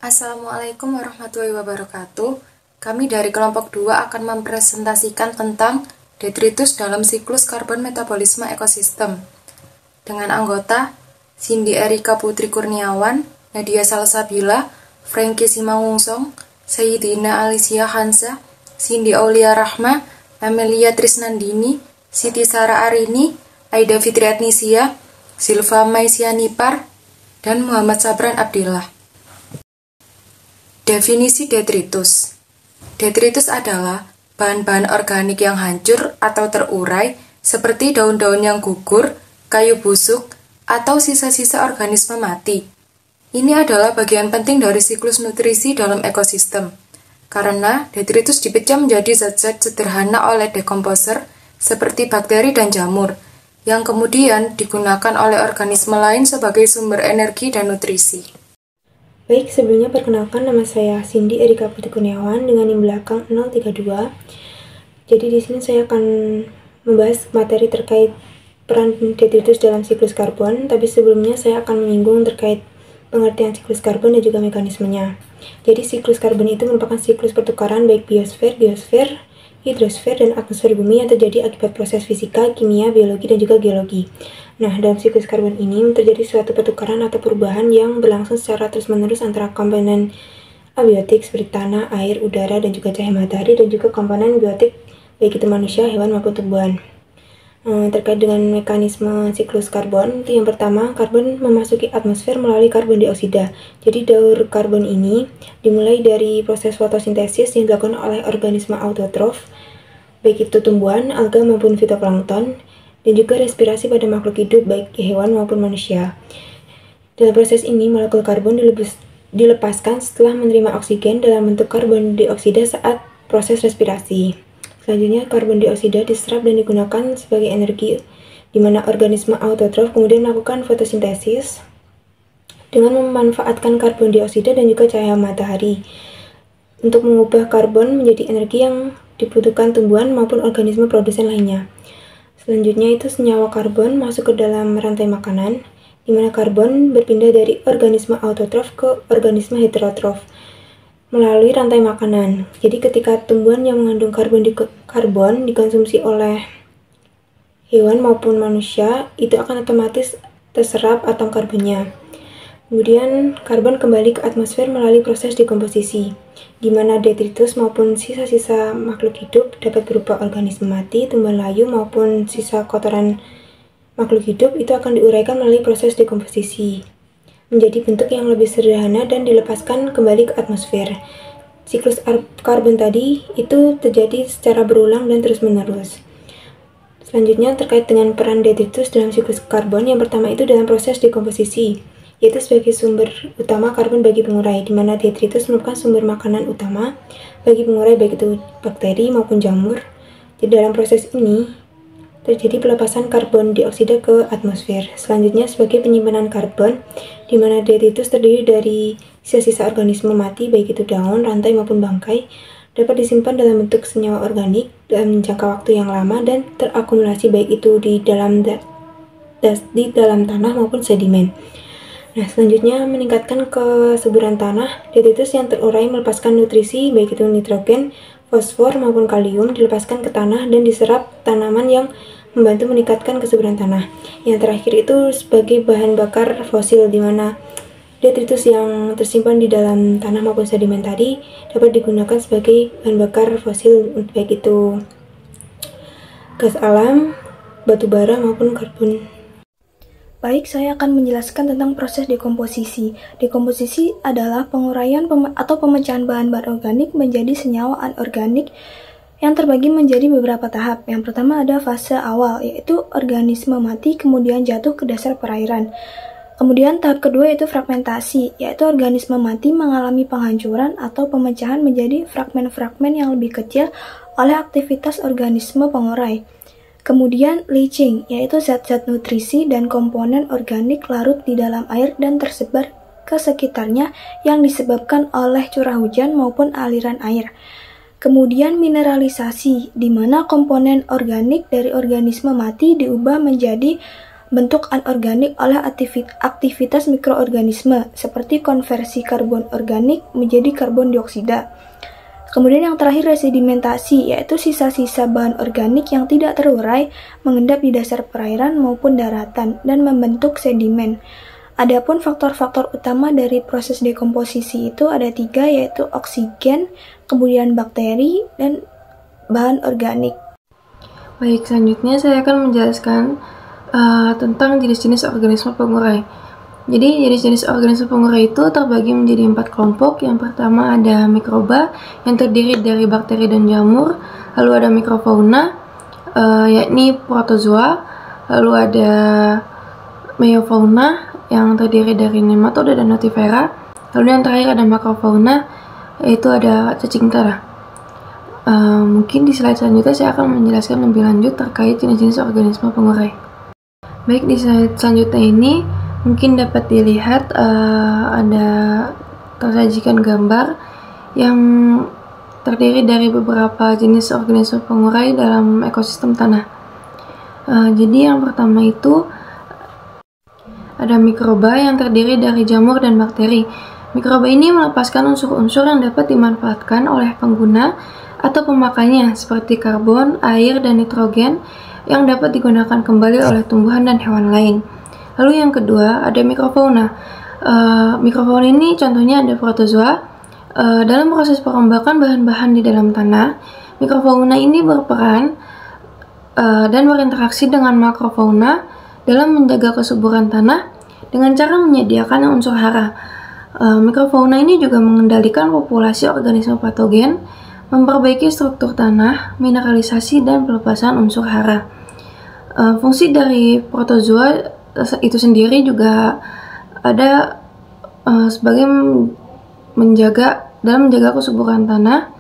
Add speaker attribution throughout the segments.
Speaker 1: Assalamualaikum warahmatullahi wabarakatuh. Kami dari kelompok 2 akan mempresentasikan tentang detritus dalam siklus karbon metabolisme ekosistem. Dengan anggota Cindy Erika Putri Kurniawan, Nadia Salsabila, Frankie Simangunsong, Sayyidina Alicia Hansa, Cindy Aulia Rahma, Amelia Trisnandini, Siti Sara Arini, Aida Fitriatnisia, Silva Maisianipar, dan Muhammad Sabran Abdillah. Definisi detritus. Detritus adalah bahan-bahan organik yang hancur atau terurai seperti daun-daun yang gugur, kayu busuk, atau sisa-sisa organisme mati. Ini adalah bagian penting dari siklus nutrisi dalam ekosistem, karena detritus dipecah menjadi zat-zat sederhana oleh dekomposer seperti bakteri dan jamur, yang kemudian digunakan oleh organisme lain sebagai sumber energi dan nutrisi.
Speaker 2: Baik, sebelumnya perkenalkan, nama saya Cindy Erika Putri Kurniawan dengan NIM belakang 032. Jadi di sini saya akan membahas materi terkait peran detritus dalam siklus karbon, tapi sebelumnya saya akan menyinggung terkait pengertian siklus karbon dan juga mekanismenya. Jadi siklus karbon itu merupakan siklus pertukaran baik biosfer, hidrosfer, dan atmosfer bumi yang terjadi akibat proses fisika, kimia, biologi, dan juga geologi. Nah, dalam siklus karbon ini terjadi suatu pertukaran atau perubahan yang berlangsung secara terus-menerus antara komponen abiotik seperti tanah, air, udara, dan juga cahaya matahari, dan juga komponen biotik baik itu manusia, hewan, maupun tumbuhan. Terkait dengan mekanisme siklus karbon, itu yang pertama, karbon memasuki atmosfer melalui karbon dioksida. Jadi daur karbon ini dimulai dari proses fotosintesis yang dilakukan oleh organisme autotrof, baik itu tumbuhan, alga, maupun fitoplankton, dan juga respirasi pada makhluk hidup baik hewan maupun manusia. Dalam proses ini, molekul karbon dilepaskan setelah menerima oksigen dalam bentuk karbon dioksida saat proses respirasi. Selanjutnya, karbon dioksida diserap dan digunakan sebagai energi, di mana organisme autotrof kemudian melakukan fotosintesis dengan memanfaatkan karbon dioksida dan juga cahaya matahari untuk mengubah karbon menjadi energi yang dibutuhkan tumbuhan maupun organisme produsen lainnya. Selanjutnya itu senyawa karbon masuk ke dalam rantai makanan, di mana karbon berpindah dari organisme autotrof ke organisme heterotrof melalui rantai makanan. Jadi ketika tumbuhan yang mengandung karbon dikonsumsi oleh hewan maupun manusia, itu akan otomatis terserap atom karbonnya. Kemudian karbon kembali ke atmosfer melalui proses dekomposisi, di mana detritus maupun sisa-sisa makhluk hidup dapat berupa organisme mati, tumbuhan layu, maupun sisa kotoran makhluk hidup itu akan diuraikan melalui proses dekomposisi menjadi bentuk yang lebih sederhana dan dilepaskan kembali ke atmosfer. Siklus karbon tadi itu terjadi secara berulang dan terus-menerus. Selanjutnya terkait dengan peran detritus dalam siklus karbon, yang pertama itu dalam proses dekomposisi, yaitu sebagai sumber utama karbon bagi pengurai, di mana detritus merupakan sumber makanan utama bagi pengurai baik itu bakteri maupun jamur. Jadi dalam proses ini terjadi pelepasan karbon dioksida ke atmosfer. Selanjutnya sebagai penyimpanan karbon, di mana detritus terdiri dari sisa-sisa organisme mati baik itu daun, rantai maupun bangkai, dapat disimpan dalam bentuk senyawa organik dalam jangka waktu yang lama dan terakumulasi baik itu di dalam tanah maupun sedimen. Nah, selanjutnya meningkatkan kesuburan tanah. Detritus yang terurai melepaskan nutrisi baik itu nitrogen, fosfor maupun kalium dilepaskan ke tanah dan diserap tanaman yang membantu meningkatkan kesuburan tanah. Yang terakhir itu sebagai bahan bakar fosil, di mana detritus yang tersimpan di dalam tanah maupun sedimen tadi dapat digunakan sebagai bahan bakar fosil baik itu gas alam, batu bara maupun karbon.
Speaker 3: Baik, saya akan menjelaskan tentang proses dekomposisi. Dekomposisi adalah penguraian atau pemecahan bahan-bahan organik menjadi senyawa anorganik yang terbagi menjadi beberapa tahap. Yang pertama ada fase awal, yaitu organisme mati kemudian jatuh ke dasar perairan. Kemudian tahap kedua itu fragmentasi, yaitu organisme mati mengalami penghancuran atau pemecahan menjadi fragmen-fragmen yang lebih kecil oleh aktivitas organisme pengurai. Kemudian leaching, yaitu zat-zat nutrisi dan komponen organik larut di dalam air dan tersebar ke sekitarnya yang disebabkan oleh curah hujan maupun aliran air. Kemudian mineralisasi, di mana komponen organik dari organisme mati diubah menjadi bentuk anorganik oleh aktivitas mikroorganisme seperti konversi karbon organik menjadi karbon dioksida. Kemudian yang terakhir sedimentasi, yaitu sisa-sisa bahan organik yang tidak terurai mengendap di dasar perairan maupun daratan dan membentuk sedimen. Adapun faktor-faktor utama dari proses dekomposisi itu ada 3, yaitu oksigen, kemudian bakteri, dan bahan organik.
Speaker 4: Baik, selanjutnya saya akan menjelaskan tentang jenis-jenis organisme pengurai. Jadi, jenis-jenis organisme pengurai itu terbagi menjadi 4 kelompok. Yang pertama ada mikroba yang terdiri dari bakteri dan jamur. Lalu ada mikrofauna, yakni protozoa. Lalu ada meiofauna yang terdiri dari nematoda dan notifera. Lalu yang terakhir ada makrofauna, yaitu ada cacing tanah. Mungkin di slide selanjutnya saya akan menjelaskan lebih lanjut terkait jenis-jenis organisme pengurai. Baik, di slide selanjutnya ini mungkin dapat dilihat ada tersajikan gambar yang terdiri dari beberapa jenis organisme pengurai dalam ekosistem tanah. Jadi yang pertama itu ada mikroba yang terdiri dari jamur dan bakteri. Mikroba ini melepaskan unsur-unsur yang dapat dimanfaatkan oleh pengguna atau pemakainya seperti karbon, air, dan nitrogen yang dapat digunakan kembali oleh tumbuhan dan hewan lain. Lalu yang kedua ada mikrofauna. Mikrofauna ini contohnya ada protozoa. Dalam proses perombakan bahan-bahan di dalam tanah, mikrofauna ini berperan dan berinteraksi dengan makrofauna dalam menjaga kesuburan tanah dengan cara menyediakan unsur hara. Mikrofauna ini juga mengendalikan populasi organisme patogen, memperbaiki struktur tanah, mineralisasi, dan pelepasan unsur hara. Fungsi dari protozoa itu sendiri juga ada sebagai menjaga kesuburan tanah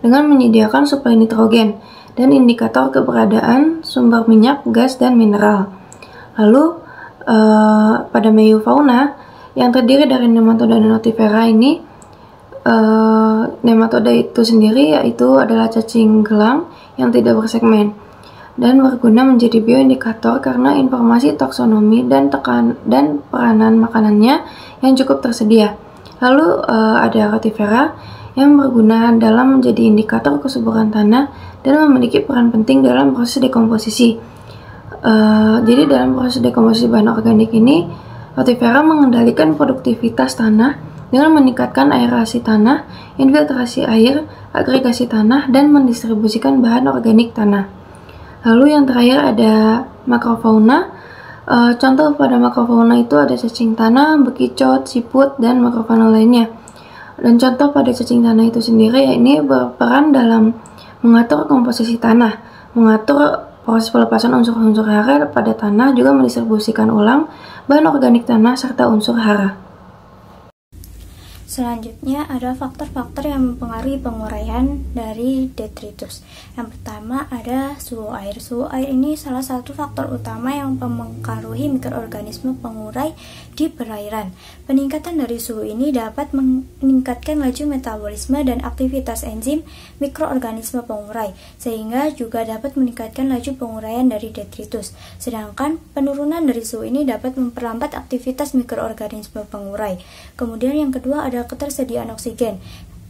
Speaker 4: dengan menyediakan suplai nitrogen dan indikator keberadaan sumber minyak, gas, dan mineral. Lalu pada meiofauna yang terdiri dari nematoda dan notifera ini, nematoda itu sendiri yaitu adalah cacing gelang yang tidak bersegmen dan berguna menjadi bioindikator karena informasi taksonomi dan peranan makanannya yang cukup tersedia. Lalu ada rotifera yang berguna dalam menjadi indikator kesuburan tanah dan memiliki peran penting dalam proses dekomposisi. Jadi dalam proses dekomposisi bahan organik ini, rotifera mengendalikan produktivitas tanah dengan meningkatkan aerasi tanah, infiltrasi air, agregasi tanah, dan mendistribusikan bahan organik tanah. Lalu yang terakhir ada makrofauna. Contoh pada makrofauna itu ada cacing tanah, bekicot, siput, dan makrofauna lainnya. Dan contoh pada cacing tanah itu sendiri yakni berperan dalam mengatur komposisi tanah, mengatur proses pelepasan unsur-unsur hara pada tanah, juga mendistribusikan ulang bahan organik tanah serta unsur hara.
Speaker 3: Selanjutnya ada faktor-faktor yang mempengaruhi penguraian dari detritus. Yang pertama ada suhu air. Suhu air ini salah satu faktor utama yang mempengaruhi mikroorganisme pengurai di perairan. Peningkatan dari suhu ini dapat meningkatkan laju metabolisme dan aktivitas enzim mikroorganisme pengurai, sehingga juga dapat meningkatkan laju penguraian dari detritus. Sedangkan penurunan dari suhu ini dapat memperlambat aktivitas mikroorganisme pengurai. Kemudian yang kedua ada ketersediaan oksigen.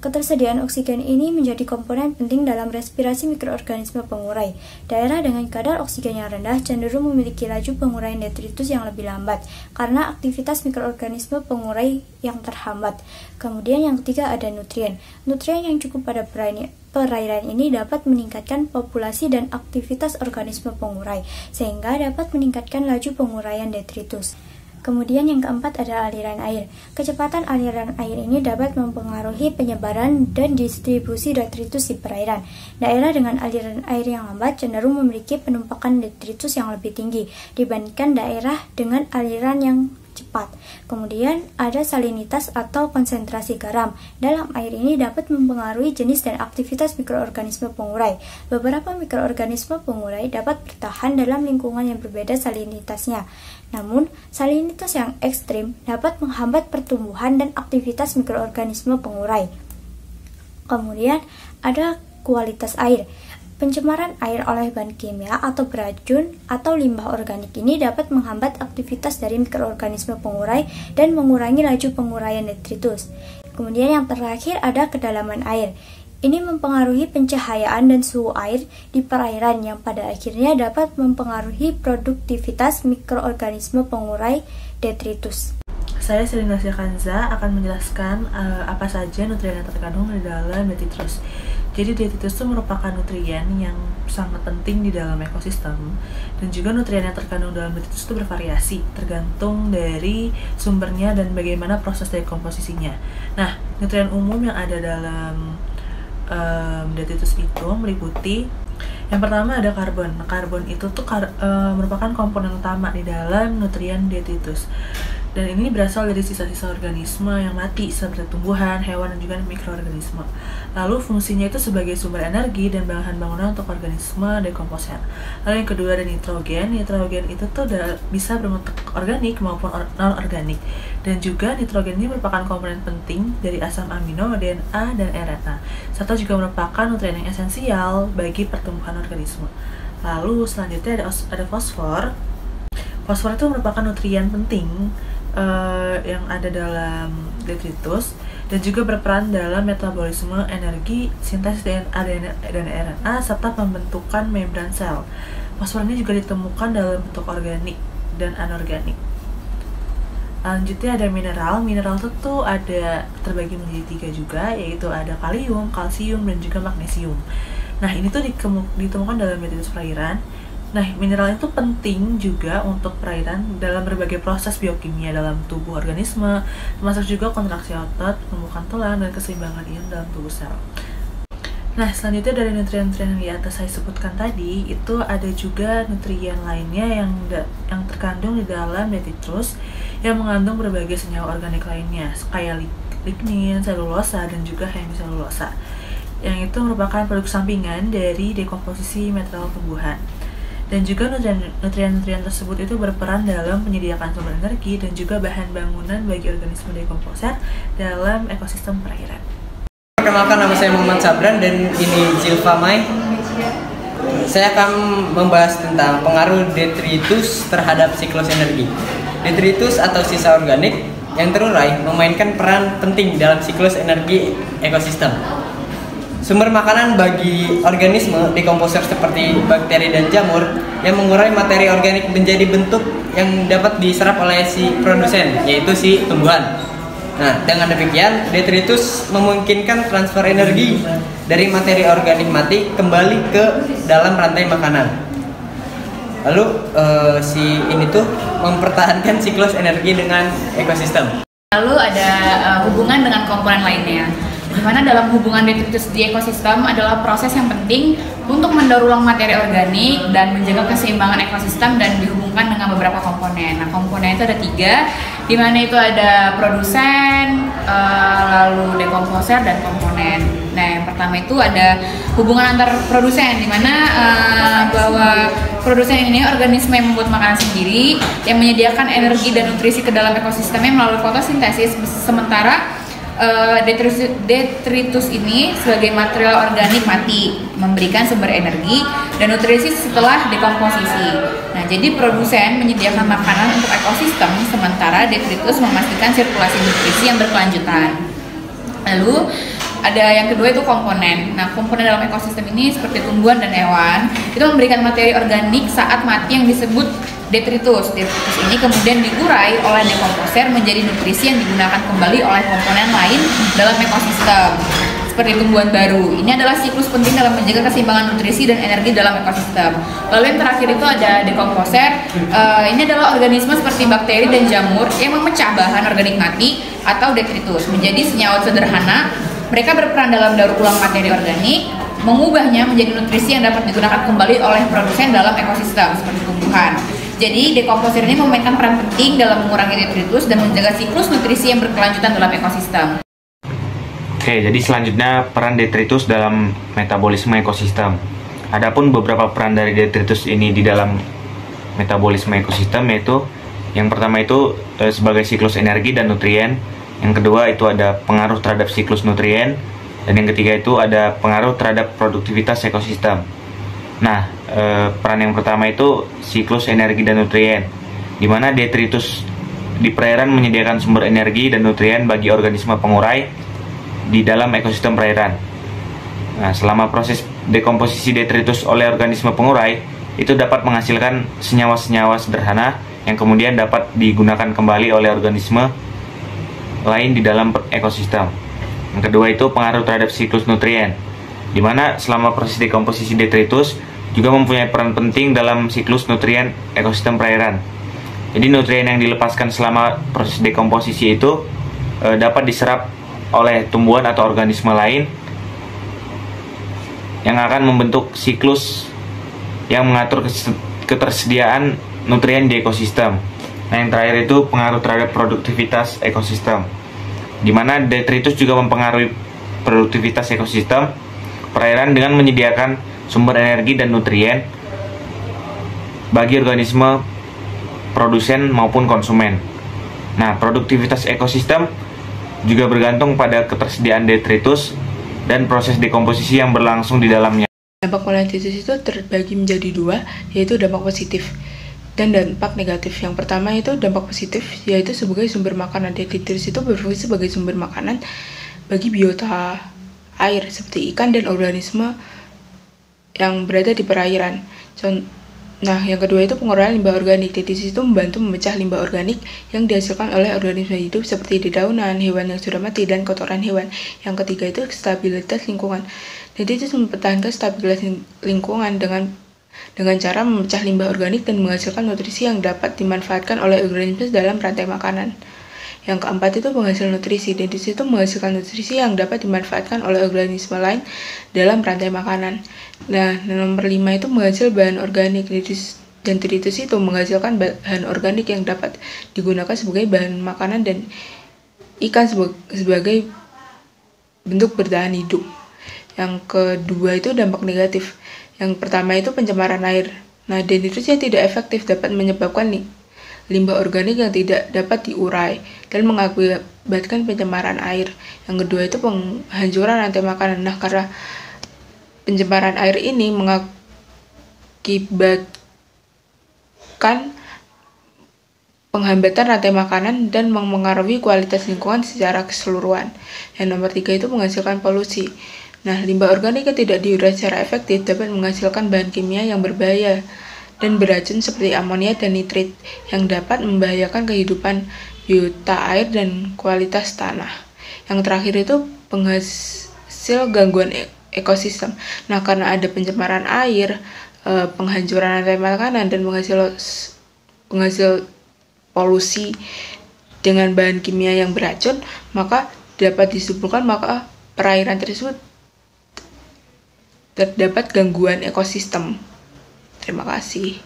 Speaker 3: Ketersediaan oksigen ini menjadi komponen penting dalam respirasi mikroorganisme pengurai. Daerah dengan kadar oksigen yang rendah cenderung memiliki laju penguraian detritus yang lebih lambat karena aktivitas mikroorganisme pengurai yang terhambat. Kemudian yang ketiga ada nutrien. Nutrien yang cukup pada perairan ini dapat meningkatkan populasi dan aktivitas organisme pengurai, sehingga dapat meningkatkan laju penguraian detritus. Kemudian yang keempat ada aliran air. Kecepatan aliran air ini dapat mempengaruhi penyebaran dan distribusi detritus di perairan. Daerah dengan aliran air yang lambat cenderung memiliki penumpakan detritus yang lebih tinggi dibandingkan daerah dengan aliran yang cepat. Kemudian ada salinitas atau konsentrasi garam. Dalam air ini dapat mempengaruhi jenis dan aktivitas mikroorganisme pengurai. Beberapa mikroorganisme pengurai dapat bertahan dalam lingkungan yang berbeda salinitasnya. Namun, salinitas yang ekstrim dapat menghambat pertumbuhan dan aktivitas mikroorganisme pengurai. Kemudian ada kualitas air. Pencemaran air oleh bahan kimia atau beracun atau limbah organik ini dapat menghambat aktivitas dari mikroorganisme pengurai dan mengurangi laju penguraian detritus. Kemudian yang terakhir ada kedalaman air. Ini mempengaruhi pencahayaan dan suhu air di perairan yang pada akhirnya dapat mempengaruhi produktivitas mikroorganisme pengurai detritus.
Speaker 5: Saya Selina Kanza akan menjelaskan apa saja nutrien yang terkandung di dalam detritus. Jadi detritus itu merupakan nutrien yang sangat penting di dalam ekosistem, dan juga nutrien yang terkandung dalam detritus itu bervariasi tergantung dari sumbernya dan bagaimana proses dekomposisinya. Nah, nutrien umum yang ada dalam detritus itu meliputi yang pertama ada karbon. Karbon itu tuh merupakan komponen utama di dalam nutrien detritus. Dan ini berasal dari sisa-sisa organisme yang mati seperti tumbuhan, hewan, dan juga mikroorganisme. Lalu fungsinya itu sebagai sumber energi dan bahan bangunan untuk organisme dekomposer. Lalu yang kedua ada nitrogen. Nitrogen itu tuh bisa berbentuk organik maupun non-organik. Dan juga nitrogen ini merupakan komponen penting dari asam amino, DNA, dan RNA. Serta juga merupakan nutrien yang esensial bagi pertumbuhan organisme. Lalu selanjutnya ada fosfor. Fosfor itu merupakan nutrien penting yang ada dalam detritus dan juga berperan dalam metabolisme energi, sintesis DNA dan RNA, serta pembentukan membran sel. Fosfor ini juga ditemukan dalam bentuk organik dan anorganik. Lanjutnya ada mineral. Mineral itu ada terbagi menjadi 3 juga, yaitu ada kalium, kalsium, dan juga magnesium. Nah, ini tuh ditemukan dalam detritus perairan. Nah, mineral itu penting juga untuk perairan dalam berbagai proses biokimia dalam tubuh organisme, termasuk juga kontraksi otot, pembukaan tulang, dan keseimbangan ion dalam tubuh sel. Nah, selanjutnya dari nutrien-nutrien yang di atas saya sebutkan tadi, itu ada juga nutrien lainnya yang terkandung di dalam detritus yang mengandung berbagai senyawa organik lainnya, kayak lignin, selulosa, dan juga hemiselulosa, yang itu merupakan produk sampingan dari dekomposisi material tumbuhan. Dan juga nutrien-nutrien tersebut itu berperan dalam penyediakan sumber energi dan juga bahan bangunan bagi organisme dekomposer dalam ekosistem perairan.
Speaker 6: Perkenalkan, nama saya Muhammad Sabran dan ini Zilfa Mai. Saya akan membahas tentang pengaruh detritus terhadap siklus energi. Detritus atau sisa organik yang terurai memainkan peran penting dalam siklus energi ekosistem. Sumber makanan bagi organisme dekomposer seperti bakteri dan jamur yang mengurai materi organik menjadi bentuk yang dapat diserap oleh si produsen, yaitu si tumbuhan. Nah, dengan demikian detritus memungkinkan transfer energi dari materi organik mati kembali ke dalam rantai makanan. Lalu si ini tuh mempertahankan siklus energi dengan ekosistem.
Speaker 7: Lalu ada hubungan dengan komponen lainnya, di mana dalam hubungan detritus di ekosistem adalah proses yang penting untuk mendaur ulang materi organik dan menjaga keseimbangan ekosistem dan dihubungkan dengan beberapa komponen. Nah, komponen itu ada 3, di mana itu ada produsen, lalu dekomposer, dan komponen. Nah, yang pertama itu ada hubungan antar produsen, di mana bahwa produsen ini organisme yang membuat makanan sendiri yang menyediakan energi dan nutrisi ke dalam ekosistemnya melalui fotosintesis, sementara detritus ini sebagai material organik mati memberikan sumber energi dan nutrisi setelah dekomposisi. Nah, jadi produsen menyediakan makanan untuk ekosistem, sementara detritus memastikan sirkulasi nutrisi yang berkelanjutan. Lalu ada yang kedua itu komponen. Nah, komponen dalam ekosistem ini seperti tumbuhan dan hewan itu memberikan materi organik saat mati yang disebut detritus. Detritus ini kemudian diurai oleh dekomposer menjadi nutrisi yang digunakan kembali oleh komponen lain dalam ekosistem, seperti tumbuhan baru. Ini adalah siklus penting dalam menjaga keseimbangan nutrisi dan energi dalam ekosistem. Lalu yang terakhir itu ada dekomposer. Ini adalah organisme seperti bakteri dan jamur yang memecah bahan organik mati atau detritus menjadi senyawa sederhana. Mereka berperan dalam daur ulang materi organik, mengubahnya menjadi nutrisi yang dapat digunakan kembali oleh produsen dalam ekosistem seperti tumbuhan. Jadi dekomposer ini memainkan peran penting dalam mengurangi detritus dan menjaga siklus nutrisi yang berkelanjutan dalam ekosistem.
Speaker 8: Oke, jadi selanjutnya peran detritus dalam metabolisme ekosistem. Adapun beberapa peran dari detritus ini di dalam metabolisme ekosistem, yaitu yang pertama itu sebagai siklus energi dan nutrien. Yang kedua itu ada pengaruh terhadap siklus nutrien, dan yang ketiga itu ada pengaruh terhadap produktivitas ekosistem. Nah, peran yang pertama itu siklus energi dan nutrien, di mana detritus di perairan menyediakan sumber energi dan nutrien bagi organisme pengurai di dalam ekosistem perairan. Nah, selama proses dekomposisi detritus oleh organisme pengurai, itu dapat menghasilkan senyawa-senyawa sederhana yang kemudian dapat digunakan kembali oleh organisme lain di dalam ekosistem. Yang kedua itu pengaruh terhadap siklus nutrien, di mana selama proses dekomposisi detritus juga mempunyai peran penting dalam siklus nutrien ekosistem perairan. Jadi nutrien yang dilepaskan selama proses dekomposisi itu dapat diserap oleh tumbuhan atau organisme lain yang akan membentuk siklus yang mengatur ketersediaan nutrien di ekosistem. Nah, yang terakhir itu pengaruh terhadap produktivitas ekosistem, di mana detritus juga mempengaruhi produktivitas ekosistem perairan dengan menyediakan sumber energi dan nutrien bagi organisme produsen maupun konsumen. Nah, produktivitas ekosistem juga bergantung pada ketersediaan detritus dan proses dekomposisi yang berlangsung di dalamnya.
Speaker 9: Dampak pengolahan detritus itu terbagi menjadi dua, yaitu dampak positif dan dampak negatif. Yang pertama itu dampak positif, yaitu sebagai sumber makanan. Detritus itu berfungsi sebagai sumber makanan bagi biota air seperti ikan dan organisme yang berada di perairan. Nah, yang kedua itu penguraian limbah organik. Detritus itu membantu memecah limbah organik yang dihasilkan oleh organisme hidup seperti dedaunan, hewan yang sudah mati, dan kotoran hewan. Yang ketiga itu stabilitas lingkungan. Detritus mempertahankan stabilitas lingkungan dengan cara memecah limbah organik dan menghasilkan nutrisi yang dapat dimanfaatkan oleh organisme dalam rantai makanan. Yang keempat itu penghasil nutrisi. Detritus itu menghasilkan nutrisi yang dapat dimanfaatkan oleh organisme lain dalam rantai makanan. Nah, nomor 5 itu menghasil bahan organik. Detritus itu menghasilkan bahan organik yang dapat digunakan sebagai bahan makanan dan ikan sebagai bentuk bertahan hidup. Yang kedua itu dampak negatif. Yang pertama itu pencemaran air. Nah, detritus yang tidak efektif dapat menyebabkan limbah organik yang tidak dapat diurai dan mengakibatkan pencemaran air. Yang kedua itu penghancuran rantai makanan. Nah, karena pencemaran air ini mengakibatkan penghambatan rantai makanan dan mempengaruhi kualitas lingkungan secara keseluruhan. Yang nomor 3 itu menghasilkan polusi. Nah, limbah organik yang tidak diurai secara efektif dapat menghasilkan bahan kimia yang berbahaya dan beracun seperti amonia dan nitrit yang dapat membahayakan kehidupan biota air dan kualitas tanah. Yang terakhir itu penghasil gangguan ekosistem. Nah, karena ada pencemaran air, penghancuran rantai makanan, dan penghasil polusi dengan bahan kimia yang beracun, maka dapat disimpulkan maka perairan tersebut terdapat gangguan ekosistem. Terima kasih.